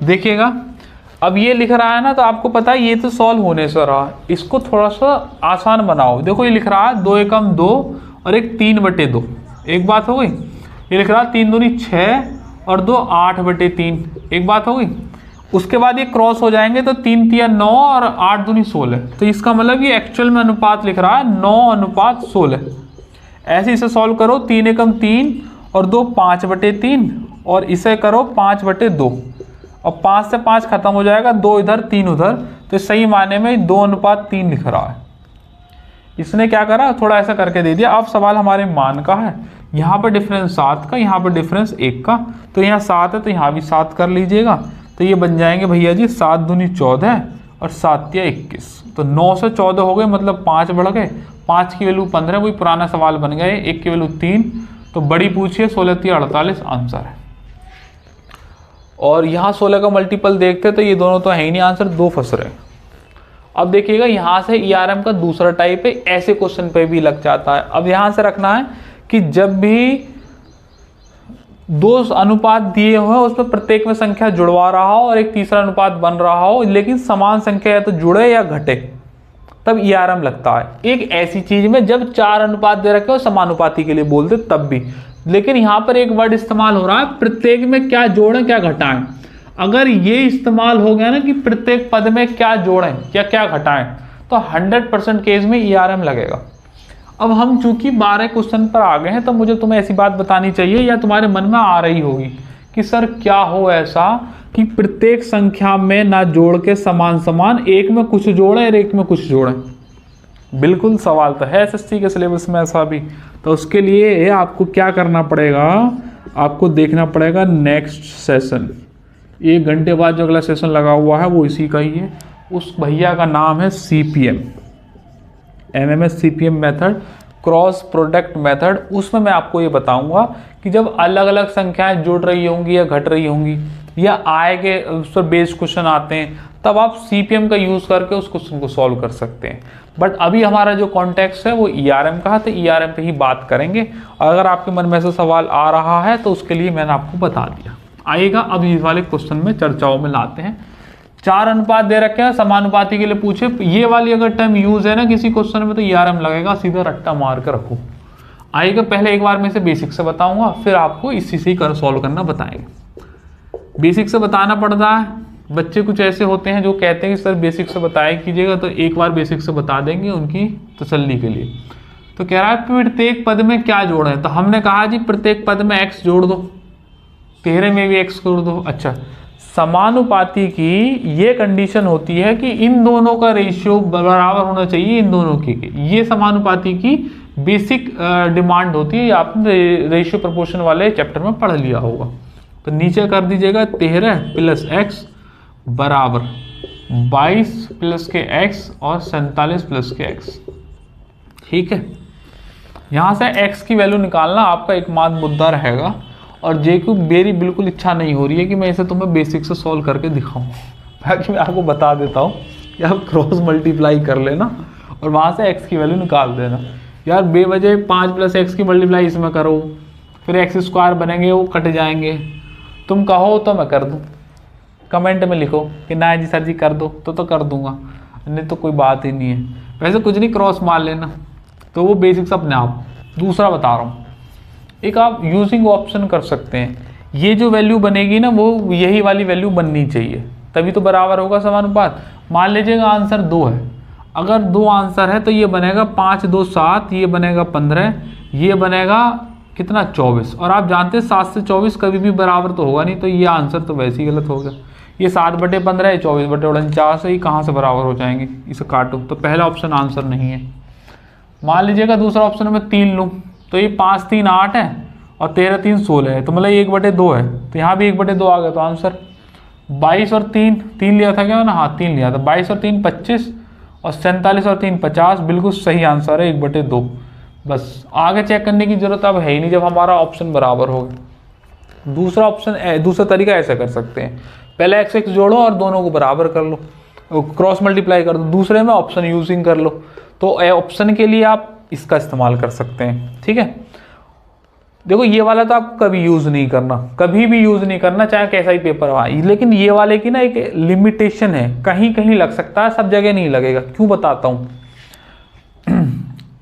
देखिएगा, अब ये लिख रहा है ना, तो आपको पता है ये तो सॉल्व होने से रहा, इसको थोड़ा सा आसान बनाओ। देखो ये लिख रहा है 2 एकम 2 और एक 3/2, एक बात हो गई। ये लिख रहा है 3 दूनी 6 और 2 8/3, एक बात हो गई। उसके बाद ये क्रॉस हो जाएंगे तो 3 3 9 और 8 दूनी 16, तो इसका मतलब ये एक्चुअल में अनुपात लिख रहा है 9:16। ऐसे इसे सॉल्व करो, 3 एकम 3 और 2 5/3 और इसे करो 5/2 और 5 से 5 खत्म हो जाएगा, 2 इधर 3 उधर, तो सही माने में 2:3 लिख रहा है। इसने क्या करा, थोड़ा ऐसा करके दे दिया। अब सवाल हमारे मान का है, यहाँ पर डिफरेंस 7 का, यहाँ पर डिफरेंस 1 का, तो यहाँ 7 है तो यहाँ भी 7 कर लीजिएगा। तो ये बन जाएंगे भैया जी 7 दूनी 14 और 7 या 21, तो 9 से 14 हो गए, मतलब 5 बढ़ गए, 5 की वैल्यू 15, वही पुराना सवाल बन गए, 1 की वैल्यू 3, तो बड़ी पूछिए 16 3 48 आंसर है। और यहाँ 16 का मल्टीपल देखते तो ये दोनों तो है ही नहीं, आंसर 2 फंस रहे। अब देखिएगा यहाँ से ERM का दूसरा टाइप है, ऐसे क्वेश्चन पे भी लग जाता है। अब यहाँ से रखना है कि जब भी 2 अनुपात दिए हुए उसमें प्रत्येक में संख्या जुड़वा रहा हो और एक तीसरा अनुपात बन रहा हो, लेकिन समान संख्या या तो जुड़े या घटे, तब ERM लगता है। एक ऐसी चीज में जब 4 अनुपात दे रखे हो समानुपाती के लिए बोलते तब भी, लेकिन यहाँ पर एक वर्ड इस्तेमाल हो रहा है प्रत्येक में क्या जोड़ें क्या घटाएं। अगर ये इस्तेमाल हो गया ना कि प्रत्येक पद में क्या जोड़ें या क्या घटाएं, तो 100% केस में ERM लगेगा। अब हम चूंकि 12 क्वेश्चन पर आ गए हैं तो मुझे तुम्हें ऐसी बात बतानी चाहिए या तुम्हारे मन में आ रही होगी कि सर क्या हो ऐसा कि प्रत्येक संख्या में ना जोड़ के समान समान, एक में कुछ जोड़ें और एक में कुछ जोड़ें। बिल्कुल सवाल तो है SSC के सिलेबस में ऐसा भी। तो उसके लिए आपको क्या करना पड़ेगा, आपको देखना पड़ेगा नेक्स्ट सेशन, 1 घंटे बाद जो अगला सेशन लगा हुआ है वो इसी का ही है। उस भैया का नाम है CPM, MMS CPM method, cross product method. उसमें मैं आपको ये बताऊंगा कि जब अलग अलग संख्याएं जुड़ रही होंगी या घट रही होंगी या आय के उस पर बेस्ड क्वेश्चन आते हैं, तब आप CPM का यूज़ करके उस क्वेश्चन को सॉल्व कर सकते हैं। बट अभी हमारा जो कॉन्टेक्स्ट है वो ERM का है, तो ERM पे ही बात करेंगे। और अगर आपके मन में ऐसा सवाल आ रहा है तो उसके लिए मैंने आपको बता दिया। आइएगा अब इस वाले क्वेश्चन में चर्चाओं में लाते हैं। 4 अनुपात दे रखे हैं, समानुपाती के लिए पूछे, ये वाली अगर टर्म यूज है ना किसी क्वेश्चन में तो ERM लगेगा, सीधा रट्टा मार कर रखो। आइएगा पहले एक बार मैं इसे बेसिक से बताऊंगा, फिर आपको इसी से ही सॉल्व करना बताएंगे। बेसिक से बताना पड़ता है, बच्चे कुछ ऐसे होते हैं जो कहते हैं कि सर बेसिक से बताया कीजिएगा, तो एक बार बेसिक से बता देंगे उनकी तसल्ली के लिए। तो कह रहा है प्रत्येक पद में क्या जोड़ें, तो हमने कहा जी प्रत्येक पद में x जोड़ दो, 13 में भी x जोड़ दो। अच्छा, समानुपाती की ये कंडीशन होती है कि इन दोनों का रेशियो बराबर होना चाहिए इन दोनों की, ये समानुपाती की बेसिक डिमांड होती है, आपने रेशियो प्रोपोर्शन वाले चैप्टर में पढ़ लिया होगा। तो नीचे कर दीजिएगा 13 प्लस x बराबर 22 प्लस के x और 47 प्लस के x। ठीक है, यहाँ से x की वैल्यू निकालना आपका एकमात्र मुद्दा रहेगा। और मेरी बिल्कुल इच्छा नहीं हो रही है कि मैं इसे तुम्हें बेसिक से सॉल्व करके दिखाऊं, बाकी मैं आपको बता देता हूँ कि आप क्रॉस मल्टीप्लाई कर लेना और वहाँ से x की वैल्यू निकाल देना। यार बेवजह 5 प्लस x की मल्टीप्लाई इसमें करो, फिर x स्क्वायर बनेंगे वो कट जाएंगे। तुम कहो तो मैं कर दूँ, कमेंट में लिखो कि ना जी सर जी कर दो तो कर दूंगा, नहीं तो कोई बात ही नहीं है। वैसे कुछ नहीं, क्रॉस मार लेना, तो वो बेसिक्स अपने आप। दूसरा बता रहा हूँ, एक आप यूजिंग ऑप्शन कर सकते हैं। ये जो वैल्यू बनेगी ना वो यही वाली वैल्यू बननी चाहिए, तभी तो बराबर होगा समानुपात। मान लीजिएगा आंसर 2 है, अगर 2 आंसर है तो ये बनेगा 5 2 7, ये बनेगा 15, ये बनेगा कितना 24। और आप जानते हैं 7 से 24 कभी भी बराबर तो होगा नहीं, तो ये आंसर तो वैसे ही गलत हो गया। ये 7/15 है, 24/49 है, ये कहाँ से बराबर हो जाएंगे, इसे काटो, तो पहला ऑप्शन आंसर नहीं है। मान लीजिएगा दूसरा ऑप्शन में 3 लूँ, तो ये 5 3 8 है और 13 3 16 है, तो मतलब 1/2 है, तो यहाँ भी 1/2 आ गया, तो आंसर 22 और 3 लिया था क्या ना, हाँ 3 लिया था, 22 और 3 25 और 47 और 3 50, बिल्कुल सही आंसर है 1/2। बस आगे चेक करने की जरूरत अब है ही नहीं जब हमारा ऑप्शन बराबर होगा। दूसरा ऑप्शन, दूसरा तरीका ऐसा कर सकते हैं, पहले x जोड़ो और दोनों को बराबर कर लो, क्रॉस मल्टीप्लाई कर दो, दूसरे में ऑप्शन यूजिंग कर लो। तो ऑप्शन के लिए आप इसका इस्तेमाल कर सकते हैं। ठीक है, देखो ये वाला तो आप कभी यूज नहीं करना, कभी भी यूज नहीं करना, चाहे कैसा ही पेपर हो। लेकिन ये वाले की ना एक लिमिटेशन है, कहीं कहीं लग सकता है, सब जगह नहीं लगेगा। क्यों बताता हूँ,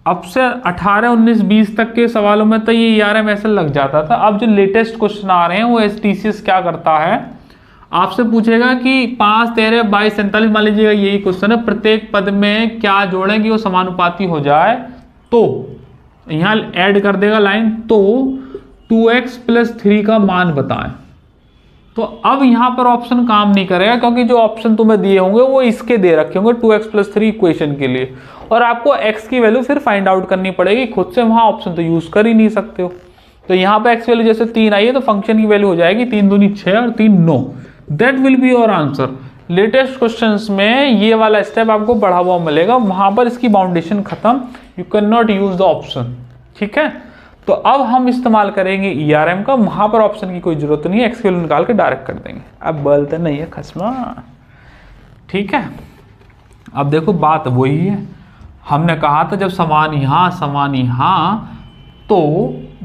अब से 18 19 20 तक के सवालों में तो ये ERM ऐसे लग जाता था। अब जो लेटेस्ट क्वेश्चन आ रहे हैं वो STCS क्या करता है, आपसे पूछेगा कि 5 13 22 47, मान लीजिएगा यही क्वेश्चन है, प्रत्येक पद में क्या जोड़ें कि वो समानुपाती हो जाए, तो यहाँ ऐड कर देगा लाइन, तो 2x + 3 का मान बताएं। तो अब यहाँ पर ऑप्शन काम नहीं करेगा, क्योंकि जो ऑप्शन तुम्हें दिए होंगे वो इसके दे रखे होंगे 2x + 3 इक्वेशन के लिए, और आपको x की वैल्यू फिर फाइंड आउट करनी पड़ेगी खुद से, वहाँ ऑप्शन तो यूज कर ही नहीं सकते हो। तो यहाँ पे एक्स वैल्यू जैसे 3 आई है तो फंक्शन की वैल्यू हो जाएगी 3 दूनी 6 और 3 9। That will be your answer. Latest questions में ये वाला स्टेप आपको बढ़ा हुआ मिलेगा, वहां पर इसकी बाउंडेशन खत्म, you can not use the option. ठीक है, तो अब हम इस्तेमाल करेंगे ERM का, वहां पर ऑप्शन की कोई जरूरत नहीं है, एक्स वैल्यू निकाल के डायरेक्ट कर देंगे। अब बोलते नहीं है खसमा। ठीक है, अब देखो बात वही है, हमने कहा था जब समान यहाँ तो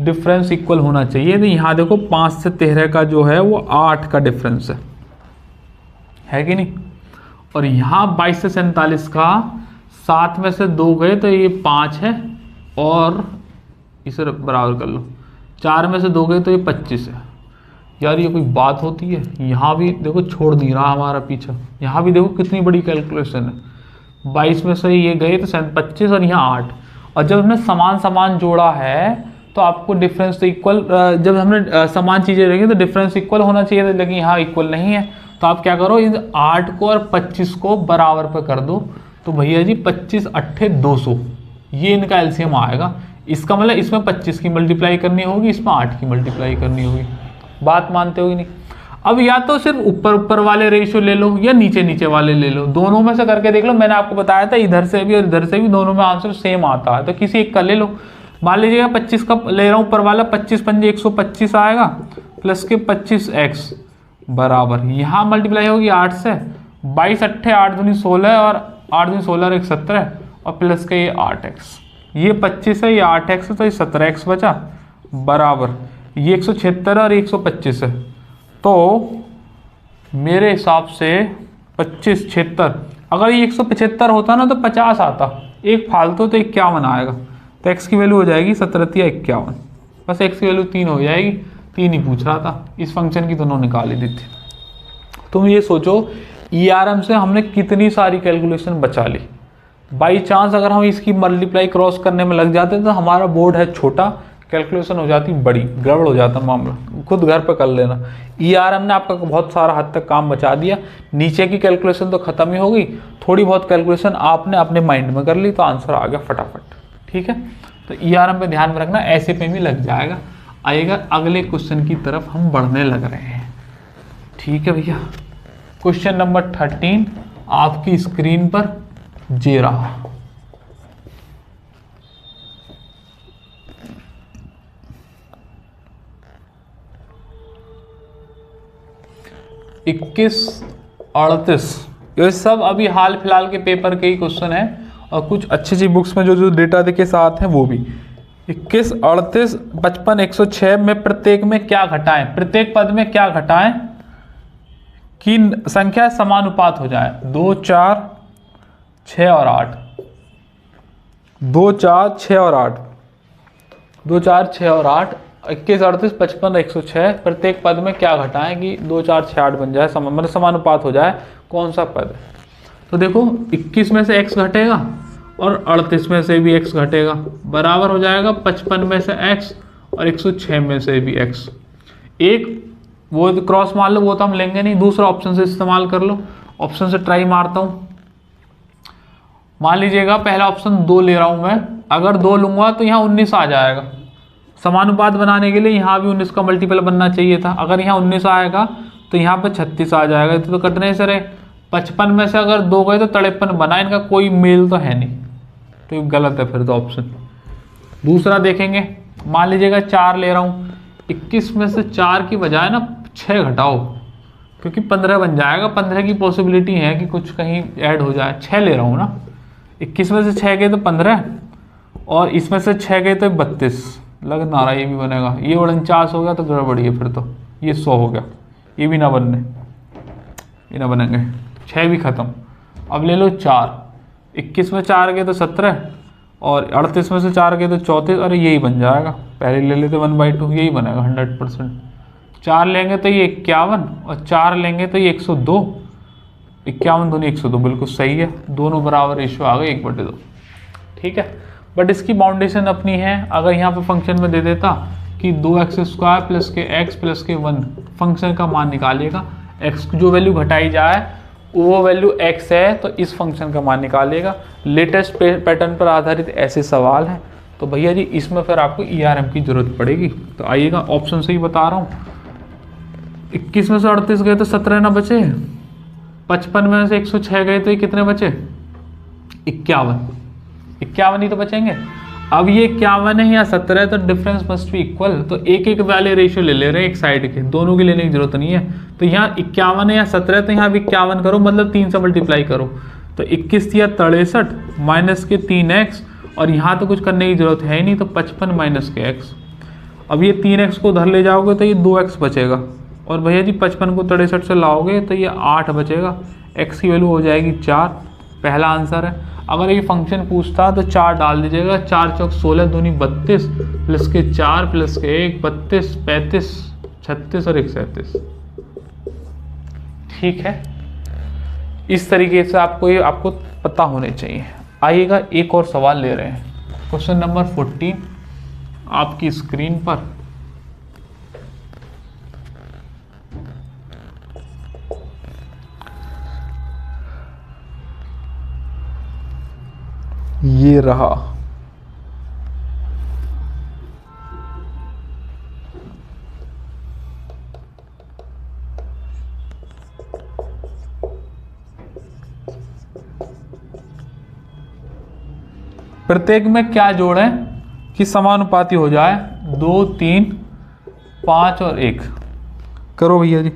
डिफरेंस इक्वल होना चाहिए। तो यहाँ देखो 5 से 13 का जो है वो 8 का डिफरेंस है कि नहीं, और यहाँ 22 से 47 का 7 में से 2 गए तो ये 5 है, और इसे बराबर कर लो, 4 में से 2 गए तो ये 25 है। यार ये कोई बात होती है? यहाँ भी देखो छोड़ नहीं रहा हमारा पीछा, यहाँ भी देखो कितनी बड़ी कैलकुलेशन है। 22 में से ये गए तो 25 और यहाँ 8, और जब हमने समान जोड़ा है तो आपको डिफरेंस तो इक्वल, जब हमने समान चीज़ें रखी तो डिफरेंस इक्वल होना चाहिए था, लेकिन यहाँ इक्वल नहीं है। तो आप क्या करो, इस 8 को और 25 को बराबर पर कर दो, तो भैया जी 25 अट्ठे 200, ये इनका एलसीएम आएगा। इसका मतलब इसमें 25 की मल्टीप्लाई करनी होगी, इसमें 8 की मल्टीप्लाई करनी होगी। बात मानते हो कि नहीं? अब या तो सिर्फ ऊपर वाले रेशियो ले लो या नीचे वाले ले लो, दोनों में से करके देख लो। मैंने आपको बताया था इधर से भी और इधर से भी दोनों में आंसर सेम आता है, तो किसी एक का ले लो। मान लीजिएगा 25 का ले रहा हूँ, ऊपर वाला 25 पंजे 125 आएगा, प्लस के 25x बराबर यहाँ मल्टीप्लाई होगी 8 से, 22 अट्ठे 8 दूनी 16 और 8 दूनी 16 और 1 17, और प्लस के ये 8x, ये 25 है, ये 8x है, तो ये 17x बचा बराबर ये 176 और 125 है। तो मेरे हिसाब से 25 76, अगर ये 175 होता ना तो 50 आता, एक फालतू तो 51 आएगा, तो x की वैल्यू हो जाएगी 17 या 51। बस x की वैल्यू 3 हो जाएगी, 3 ही पूछ रहा था, इस फंक्शन की दोनों निकाल ही दी थी। तुम ये सोचो ERM से हमने कितनी सारी कैलकुलेशन बचा ली। बाई चांस अगर हम इसकी मल्टीप्लाई क्रॉस करने में लग जाते तो हमारा बोर्ड है छोटा, कैलकुलेशन हो जाती बड़ी, गड़बड़ हो जाता मामला, खुद घर पर कर लेना। ERM ने आपका बहुत सारा हद तक काम बचा दिया, नीचे की कैलकुलेशन तो खत्म ही होगी, थोड़ी बहुत कैलकुलेशन आपने अपने माइंड में कर ली तो आंसर आ गया फटाफट। ठीक है, तो ERM पे ध्यान में रखना, ऐसे पे भी लग जाएगा। आइएगा अगले क्वेश्चन की तरफ हम बढ़ने लग रहे हैं। ठीक है भैया, क्वेश्चन नंबर 13 आपकी स्क्रीन पर जे रहा। इक्कीस 38, ये सब अभी हाल फिलहाल के पेपर के ही क्वेश्चन है, और कुछ अच्छी बुक्स में जो डेटा के साथ हैं वो भी। 21, 38, 55, 106 में प्रत्येक में क्या घटाएं, प्रत्येक पद में क्या घटाएं कि संख्या समानुपात हो जाए। 2 4 6 और 8, 2 4 6 और 8, 2 4 6 और 8, 21, 38, 55, 106 प्रत्येक पद में क्या घटाएं कि 2 4 6 8 बन जाए, मतलब समानुपात हो जाए। कौन सा पद? तो देखो 21 में से x घटेगा और 38 में से भी x घटेगा, बराबर हो जाएगा 55 में से x और 106 में से भी x। एक वो क्रॉस मार लो, वो तो हम लेंगे नहीं, दूसरा ऑप्शन से इस्तेमाल कर लो। ऑप्शन से ट्राई मारता हूँ। मान लीजिएगा पहला ऑप्शन 2 ले रहा हूँ मैं, अगर 2 लूंगा तो यहाँ 19 आ जाएगा। समानुपात बनाने के लिए यहाँ भी 19 का मल्टीपल बनना चाहिए था, अगर यहाँ 19 आएगा तो यहाँ पे 36 आ जाएगा, तो कटने से रहे। 55 में से अगर 2 गए तो 53 बना, इनका कोई मेल तो है नहीं, तो ये गलत है फिर तो ऑप्शन। दूसरा देखेंगे, मान लीजिएगा 4 ले रहा हूँ, 21 में से 4 की बजाय ना 6 घटाओ, क्योंकि 15 बन जाएगा, 15 की पॉसिबिलिटी है कि कुछ कहीं ऐड हो जाए। 6 ले रहा हूँ ना, 21 में से 6 गए तो 15 और इसमें से 6 गए तो 32, लग ना रहा ये भी बनेगा। ये 49 हो गया तो गड़बड़ी है फिर तो, ये 100 हो गया, ये भी ना बनने, ये ना बनेंगे, 6 भी खत्म। अब ले लो 4, 21 में 4 गए तो 17 और 38 में से 4 गए तो 34, अरे यही बन जाएगा, पहले ले लेते 1/2, यही बनेगा 100%। 4 लेंगे तो ये 51 और 4 लेंगे तो ये 102, 51 दूनी 102, बिल्कुल सही है, दोनों बराबर रेशियो आ गए 1/2। ठीक है, बट इसकी बाउंडेशन अपनी है। अगर यहाँ पे फंक्शन में दे देता कि 2x² प्लस के x प्लस के 1 फंक्शन का मान निकालिएगा, x जो वैल्यू घटाई जाए वो वैल्यू x है तो इस फंक्शन का मान निकालिएगा। लेटेस्ट पैटर्न पर आधारित ऐसे सवाल हैं, तो भैया जी इसमें फिर आपको ERM की जरूरत पड़ेगी। तो आइएगा ऑप्शन से ही बता रहा हूँ। 21 में से 38 गए तो 17 ना बचे, 55 में से 106 गए तो ये कितने बचे, 51 ही तो बचेंगे। अब ये 51 है या 17 है तो डिफरेंस मस्ट बी इक्वल। तो एक एक वाले रेशियो ले रहे हैं एक साइड के, दोनों की लेने की जरूरत नहीं है। तो यहाँ 51 है या 17 तो यहाँ भी 51 करो, मतलब 3 से मल्टीप्लाई करो। तो 21 या 63 माइनस के 3x, और यहाँ तो कुछ करने की जरूरत है ही नहीं, तो 55 माइनस के x। अब ये 3x को उधर ले जाओगे तो ये 2x बचेगा, और भैया जी 55 को 63 से लाओगे तो ये 8 बचेगा। x की वैल्यू हो जाएगी 4, पहला आंसर है। अगर ये फंक्शन पूछता तो 4 डाल दीजिएगा, 4 चौक 16 दूनी 32 प्लस के 4 प्लस के 1 32 35 36 और 1 37। ठीक है, इस तरीके से आपको पता होने चाहिए। आइएगा एक और सवाल ले रहे हैं, क्वेश्चन नंबर 14 आपकी स्क्रीन पर। ये रहा। प्रत्येक में क्या जोड़ें कि समानुपाती हो जाए, 2 3 5 और 1। करो भैया जी।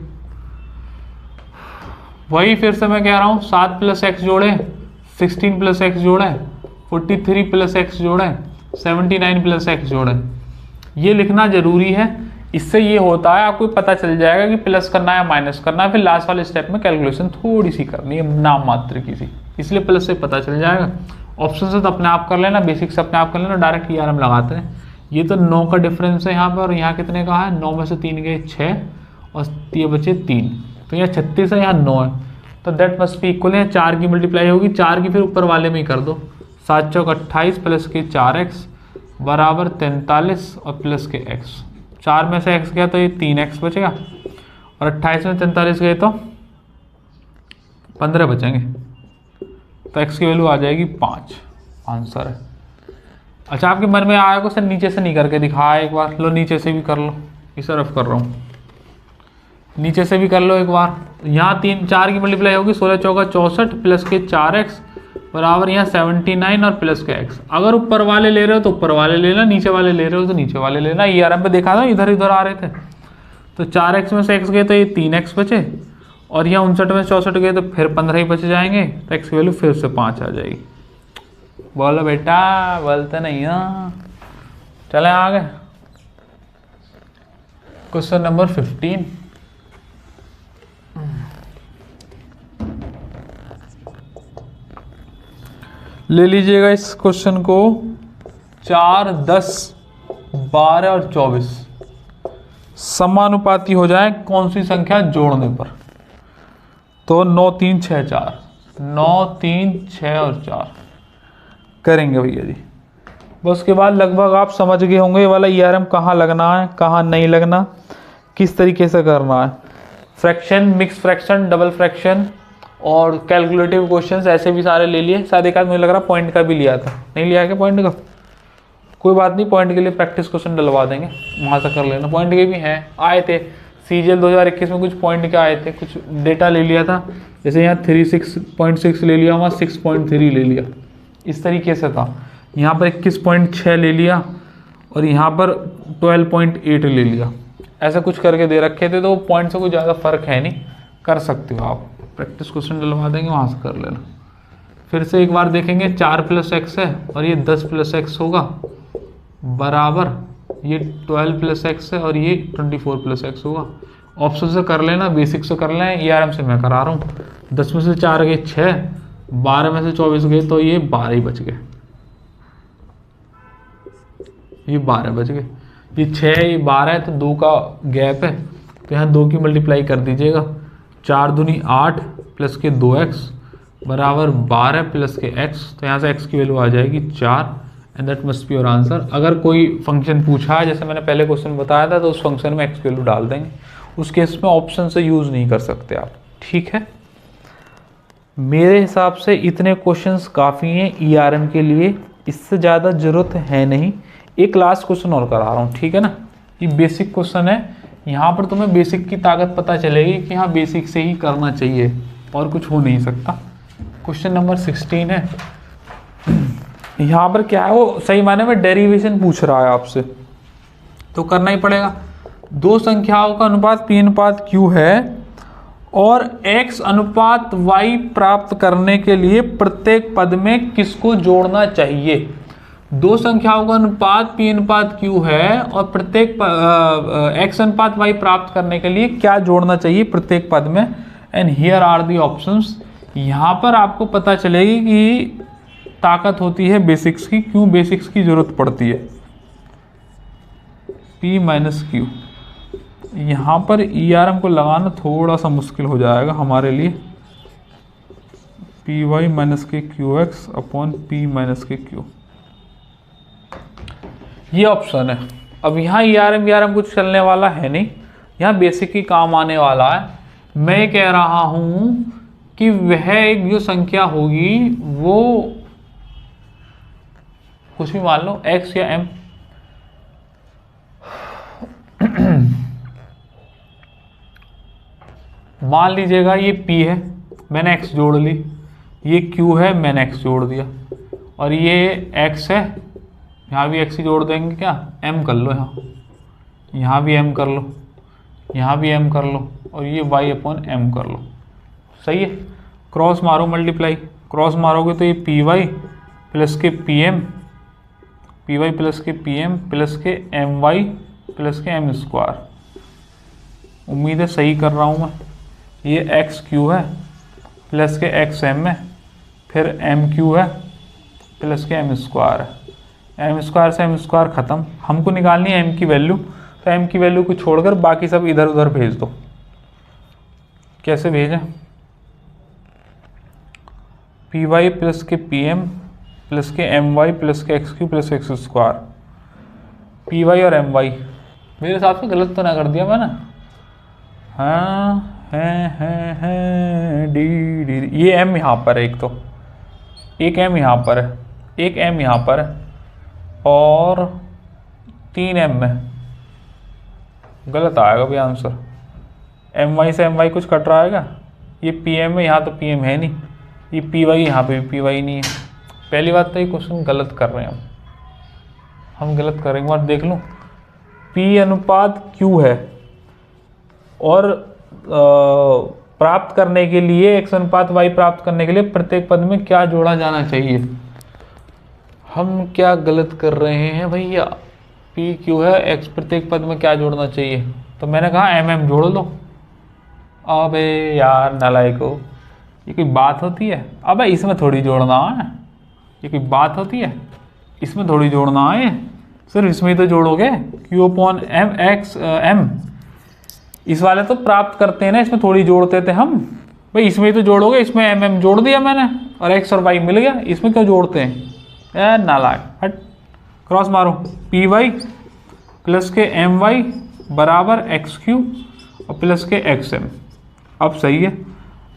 वही फिर से मैं कह रहा हूं, 7 प्लस एक्स जोड़ें, 16 प्लस एक्स जोड़ें, 43 प्लस एक्स जोड़ें, 79 प्लस एक्स जोड़ें। ये लिखना जरूरी है, इससे ये होता है आपको पता चल जाएगा कि प्लस करना है माइनस करना है। फिर लास्ट वाले स्टेप में कैलकुलेशन थोड़ी सी करनी है, नाम मात्र की सी, इसलिए प्लस से पता चल जाएगा। ऑप्शन से तो अपने आप कर लेना, बेसिक से अपने आप कर लेना, डायरेक्ट ERM लगाते हैं। ये तो 9 का डिफरेंस है यहाँ पर, और यहाँ कितने का है, 9 में से 3 गए 6 और ये बचे 3, तो यहाँ 36 है, यहाँ 9 है, तो दैट मस्ट बी इक्वल है। 4 की मल्टीप्लाई होगी, 4 की फिर ऊपर वाले में ही कर दो, 7 चौक 28 प्लस के 4x बराबर 43 और प्लस के x। 4 में से x गया तो ये 3x बचेगा, और 28 में 43 गए तो 15 बचेंगे, तो x की वैल्यू आ जाएगी 5, आंसर है। अच्छा, आपके मन में आया क्वेश्चन नीचे से नहीं करके दिखाया एक बार, लो नीचे से भी कर लो, इस तरफ कर रहा हूँ, नीचे से भी कर लो एक बार। यहाँ 4 की मल्टीप्लाई होगी, 16 चौका 64 प्लस के 4x बराबर यहाँ 79 और प्लस के x। अगर ऊपर वाले ले रहे हो तो ऊपर वाले लेना, नीचे वाले ले रहे हो तो नीचे वाले लेना। ERM पे देखा था इधर इधर आ रहे थे, तो 4x में से x गए तो ये 3x बचे, और यहाँ 59 में 64 गए तो फिर 15 ही बच जाएंगे, तो x की वैल्यू फिर से 5 आ जाएगी। बोलो बेटा, बोलते नहीं ना। चले आगे, क्वेश्चन नंबर 15। ले लीजिएगा इस क्वेश्चन को, 4 10 12 और 24 समानुपाती हो जाए कौन सी संख्या जोड़ने पर। तो 9 3 6 4, 9 3 6 और 4 करेंगे भैया जी। बस उसके बाद लगभग आप समझ गए होंगे ये वाला ERM कहाँ लगना है, कहाँ नहीं लगना, किस तरीके से करना है। Fraction, mix fraction, double fraction और कैलकुलेटिव क्वेश्चंस ऐसे भी सारे ले लिए। शायद एक आध मुझे लग रहा पॉइंट का भी लिया था, नहीं लिया क्या पॉइंट का? कोई बात नहीं, पॉइंट के लिए प्रैक्टिस क्वेश्चन डलवा देंगे, वहाँ से कर लेना। पॉइंट के भी हैं, आए थे CGL 2021 में, कुछ पॉइंट के आए थे, कुछ डेटा ले लिया था। जैसे यहाँ 36.6 ले लिया, वहाँ 6.3 ले लिया, इस तरीके से था। यहाँ पर 21.6 ले लिया और यहाँ पर 12.8 ले लिया, ऐसा कुछ करके दे रखे थे। तो पॉइंट से कोई ज़्यादा फर्क है नहीं, कर सकते हो आप। प्रैक्टिस क्वेश्चन डलवा देंगे, वहाँ से कर लेना। फिर से एक बार देखेंगे, 4 प्लस x है और ये 10 प्लस x होगा बराबर ये 12 प्लस x है और ये 24 प्लस x होगा। ऑप्शन से कर लेना, बेसिक से कर लें, ERM से मैं करा रहा हूँ। 10 में से 4 गए 6, 12 में से 24 गए तो ये 12 ही बच गए, ये 12 बच गए। ये 6 ये 12 है तो 2 का गैप है, तो यहाँ 2 की मल्टीप्लाई कर दीजिएगा। 4 दूनी 8 प्लस के 2x बराबर 12 प्लस के x, तो यहाँ से x की वैल्यू आ जाएगी 4 and that must be your answer. अगर कोई फंक्शन पूछा है, जैसे मैंने पहले क्वेश्चन बताया था, तो उस फंक्शन में x की वैल्यू डाल देंगे। उस केस में ऑप्शन से यूज़ नहीं कर सकते आप, ठीक है। मेरे हिसाब से इतने क्वेश्चंस काफ़ी हैं ERM के लिए, इससे ज़्यादा ज़रूरत है नहीं। एक लास्ट क्वेश्चन और करा रहा हूँ, ठीक है ना। ये बेसिक क्वेश्चन है, यहाँ पर तुम्हें बेसिक की ताकत पता चलेगी कि हाँ बेसिक से ही करना चाहिए और कुछ हो नहीं सकता। क्वेश्चन नंबर 16 है। यहाँ पर क्या है, वो सही मायने में डेरिवेशन पूछ रहा है आपसे, तो करना ही पड़ेगा। दो संख्याओं का अनुपात p अनुपात q है और x अनुपात y प्राप्त करने के लिए प्रत्येक पद में किसको जोड़ना चाहिए। दो संख्याओं का अनुपात p अनुपात q है और प्रत्येक x अनुपात y प्राप्त करने के लिए क्या जोड़ना चाहिए प्रत्येक पद में। And here are the options. यहाँ पर आपको पता चलेगी कि ताकत होती है बेसिक्स की, क्यों बेसिक्स की जरूरत पड़ती है। p माइनस क्यू, यहाँ पर ERM को लगाना थोड़ा सा मुश्किल हो जाएगा हमारे लिए। P Y minus K Q x upon P minus K Q, ये ऑप्शन है। अब यहाँ ERM कुछ चलने वाला है नहीं, यहाँ बेसिक ही काम आने वाला है। मैं कह रहा हूँ कि वह एक जो संख्या होगी वो कुछ भी मान लो x या m, मान लीजिएगा ये p है, मैंने x जोड़ ली, ये q है, मैंने x जोड़ दिया, और ये x है, यहाँ भी x ही जोड़ देंगे, क्या m कर लो, यहाँ भी m कर लो, यहाँ भी m कर लो, और ये y अपॉन m कर लो। सही है। क्रॉस मारो, मल्टीप्लाई, क्रॉस मारोगे तो ये P Y plus K P M, P Y plus K P M plus K M Y plus K M square. उम्मीद है सही कर रहा हूँ मैं। ये एक्स क्यू है प्लस के एक्स एम है, फिर एम क्यू है प्लस के एम स्क्वायर है। एम स्क्वायर से एम स्क्वायर ख़त्म, हमको निकालनी है एम की वैल्यू, तो एम की वैल्यू को छोड़कर बाकी सब इधर उधर भेज दो। कैसे भेजें, P Y plus K P M plus K M Y plus K X Q plus X square, P Y और एम वाई। मेरे हिसाब से गलत तो ना कर दिया मैंने, हाँ है डी डी, ये एम यहाँ पर है, एक तो एक एम यहाँ पर है, एक एम यहाँ पर है, और 3 एम है। गलत आएगा भाई आंसर। एम वाई से एम वाई कुछ कट रहा है क्या, ये पी एम है, यहाँ तो पी एम है नहीं, ये पी वाई, यहाँ पे भी पी वाई नहीं है। पहली बात तो ये क्वेश्चन गलत कर रहे हैं हम गलत करेंगे। और देख लूँ, पी अनुपात क्यू है और प्राप्त करने के लिए x अनुपात y प्राप्त करने के लिए प्रत्येक पद में क्या जोड़ा जाना चाहिए। हम क्या गलत कर रहे हैं भैया, पी क्यू है, x प्रत्येक पद में क्या जोड़ना चाहिए, तो मैंने कहा एम जोड़ लो। अबे यार नालायको, ये कोई बात होती है। अबे इसमें थोड़ी जोड़ना है, ये कोई बात होती है, इसमें थोड़ी जोड़ना है, सिर्फ इसमें ही तो जोड़ोगे। Q upon M X M, इस वाले तो प्राप्त करते हैं ना, इसमें थोड़ी जोड़ते थे हम भाई, इसमें ही तो जोड़ोगे। इसमें एम एम जोड़ दिया मैंने और एक्स और वाई मिल गया, इसमें क्यों जोड़ते हैं यार नालायक, हट। क्रॉस मारो, P Y plus K M Y बराबर एक्स क्यू और प्लस के एक्स एम। अब सही है,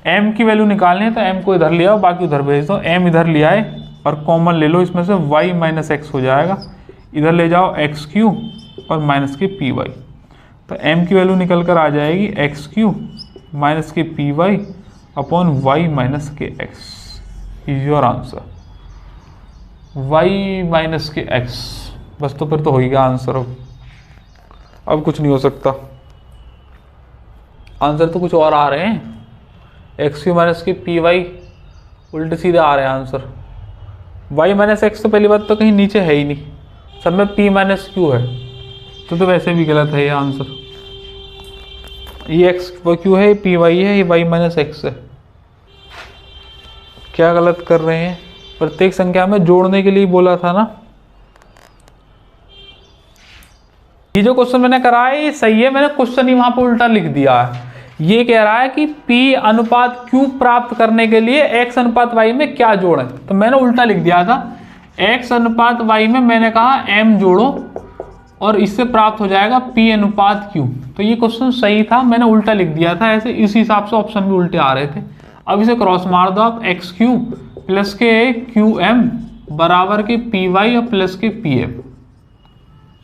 एम की वैल्यू निकालनी है तो एम को इधर ले आओ, बाकी उधर भेज दो। एम इधर ले आए और कॉमन ले लो, इसमें से वाई माइनस एक्स हो जाएगा, इधर ले जाओ एक्स क्यू और माइनस के पी वाई, तो m की वैल्यू निकल कर आ जाएगी एक्स क्यू माइनस के P Y upon Y minus के X is your answer. Y minus के एक्स, बस तो फिर तो हो ही गया आंसर। अब कुछ नहीं हो सकता, आंसर तो कुछ और आ रहे हैं। एक्स क्यू माइनस के पी वाई उल्टे सीधे आ रहे हैं आंसर। वाई माइनस एक्स तो पहली बात तो कहीं नीचे है ही नहीं, सब में पी माइनस क्यू है, तो वैसे भी गलत है ये आंसर। ये एक्स क्यू है, पी वाई है, ये वाई माइनस एक्स है। क्या गलत कर रहे हैं, प्रत्येक संख्या में जोड़ने के लिए बोला था ना। ये जो क्वेश्चन मैंने कराया ये सही है, मैंने क्वेश्चन ही वहां पर उल्टा लिख दिया है। ये कह रहा है कि P अनुपात Q प्राप्त करने के लिए x अनुपात y में क्या जोड़ें, तो मैंने उल्टा लिख दिया था। x अनुपात y में मैंने कहा m जोड़ो और इससे प्राप्त हो जाएगा P अनुपात Q, तो ये क्वेश्चन सही था, मैंने उल्टा लिख दिया था ऐसे, इसी हिसाब से ऑप्शन भी उल्टे आ रहे थे। अब इसे क्रॉस मार दो आप, एक्स क्यू प्लस के क्यू एम बराबर के पी वाई और plus K P M.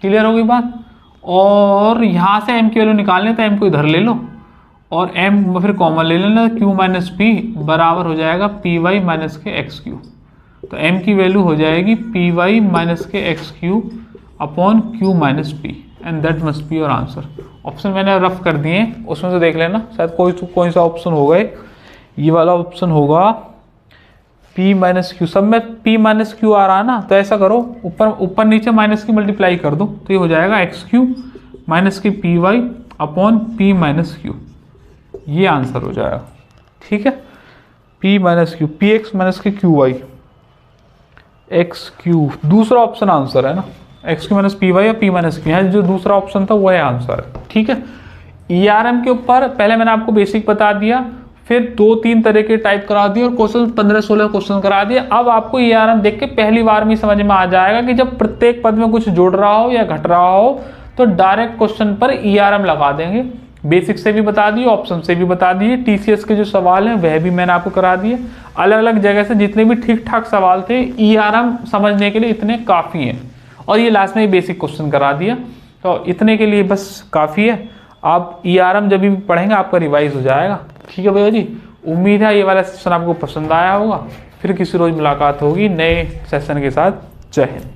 Clear होगी बात। और यहाँ से m की वैल्यू निकालने तो m को इधर ले लो और m फिर कॉमन ले लेना, q माइनस पी बराबर हो जाएगा पी वाई माइनस के एक्स क्यू। तो m की वैल्यू हो जाएगी पी वाई माइनस के X Q upon Q minus P and that must be your answer. Option मैंने रफ कर दिए, उसमें से देख लेना, शायद कोई सा ऑप्शन होगा, ये वाला ऑप्शन होगा p माइनस क्यू। सब में p माइनस क्यू आ रहा है ना, तो ऐसा करो ऊपर नीचे माइनस की मल्टीप्लाई कर दो, तो ये हो जाएगा एक्स क्यू माइनस के P Y upon P minus Q, ये आंसर हो जाएगा। ठीक है, p minus Q, P X minus K Q Y X Q, दूसरा ऑप्शन आंसर है ना, X Q minus P Y या पी माइनस क्यू, यहाँ जो दूसरा ऑप्शन था वह आंसर है। ठीक है, ERM के ऊपर पहले मैंने आपको बेसिक बता दिया, फिर 2-3 तरह के टाइप करा दिए और क्वेश्चन 15-16 क्वेश्चन करा दिए। अब आपको ERM देख के पहली बार में समझ में आ जाएगा कि जब प्रत्येक पद में कुछ जुड़ रहा हो या घट रहा हो तो डायरेक्ट क्वेश्चन पर ERM लगा देंगे। बेसिक से भी बता दिए, ऑप्शन से भी बता दिए, TCS के जो सवाल हैं वह भी मैंने आपको करा दिए। अलग अलग जगह से जितने भी ठीक ठाक सवाल थे ERM समझने के लिए इतने काफ़ी हैं, और ये लास्ट में बेसिक क्वेश्चन करा दिया, तो इतने के लिए बस काफ़ी है। आप ERM जब भी पढ़ेंगे आपका रिवाइज हो जाएगा। ठीक है भैया जी, उम्मीद है ये वाला सेशन आपको पसंद आया होगा। फिर किसी रोज मुलाकात होगी नए सेशन के साथ। जय हिंद।